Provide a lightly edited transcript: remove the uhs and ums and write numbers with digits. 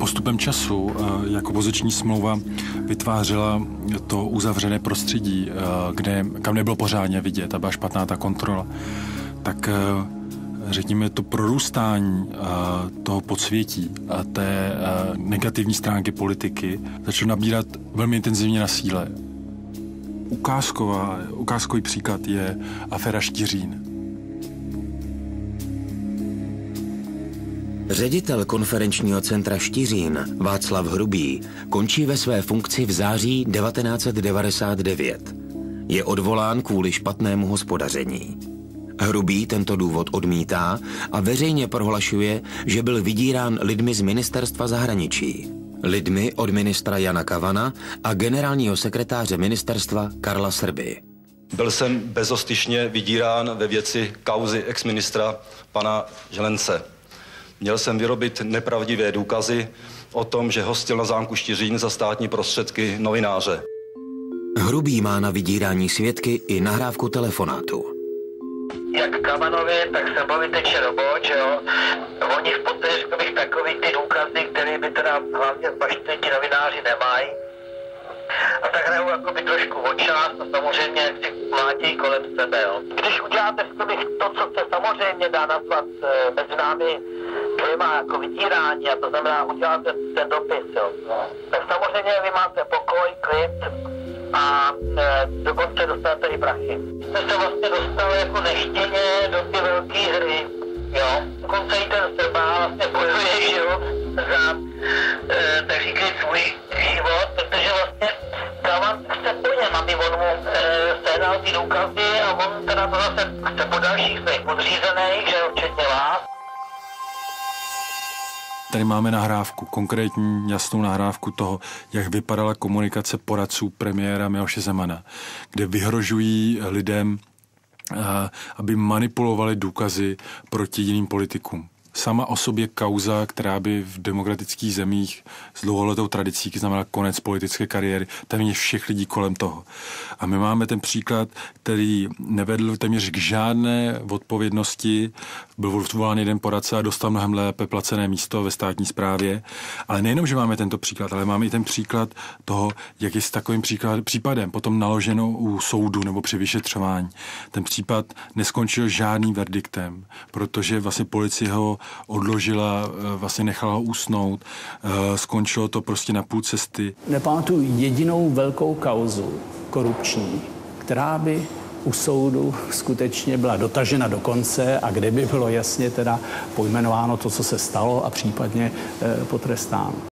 postupem času, jak opoziční smlouva vytvářela to uzavřené prostředí, kam nebylo pořádně vidět a byla špatná ta kontrola, tak řekněme, to prorůstání toho podsvětí a té negativní stránky politiky začalo nabírat velmi intenzivně na síle. Ukázkový příklad je aféra Štiřín. Ředitel konferenčního centra Štiřín Václav Hrubý končí ve své funkci v září 1999. Je odvolán kvůli špatnému hospodaření. Hrubý tento důvod odmítá a veřejně prohlašuje, že byl vydírán lidmi z ministerstva zahraničí. Lidmi od ministra Jana Kavana a generálního sekretáře ministerstva Karla Srby. Byl jsem bezostyšně vydírán ve věci kauzy exministra pana Želence. Měl jsem vyrobit nepravdivé důkazy o tom, že hostil na zámku Štiřín za státní prostředky novináře. Hrubý má na vydírání svědky i nahrávku telefonátu. Jak Kavanovi, tak Srbovi teče robot, že jo. Oni v podstatě, řekl bych, takový ty důkazy, které by teda hlavně zbaštení ti novináři nemají. A tak hrajou jakoby trošku o čas a samozřejmě jak si mlátějí kolem sebe, jo. Když uděláte to, co se samozřejmě dá nazvat mezi námi dvěma jako vydírání, a to znamená uděláte ten dopis, jo. Tak samozřejmě vy máte pokoj, klid a dokonce dostanete i prachy. Jste se vlastně dostali jako nechtěně do ty velké hry, jo. Dokonce i ten Srba vlastně bojuje, že jo, za, tak říkají, svůj život, protože vlastně Kavan chce po něm, aby on mu sehnal ty důkazy a on teda to zase chce po dalších svých podřízených, že jo, včetně vás. Tady máme nahrávku, konkrétní jasnou nahrávku toho, jak vypadala komunikace poradců premiéra Miloše Zemana, kde vyhrožují lidem, aby manipulovali důkazy proti jiným politikům. Sama o sobě kauza, která by v demokratických zemích s dlouholetou tradicí znamenala konec politické kariéry, téměř všech lidí kolem toho. A my máme ten příklad, který nevedl téměř k žádné odpovědnosti. Byl volán jeden poradce a dostal mnohem lépe placené místo ve státní správě. Ale nejenom, že máme tento příklad, ale máme i ten příklad toho, jak je s takovým případem potom naloženo u soudu nebo při vyšetřování. Ten případ neskončil žádným verdiktem, protože vlastně policie ho odložila, vlastně nechala ho usnout, skončilo to prostě na půl cesty. Nepamatuju jedinou velkou kauzu korupční, která by u soudu skutečně byla dotažena do konce a kde by bylo jasně teda pojmenováno to, co se stalo a případně potrestáno.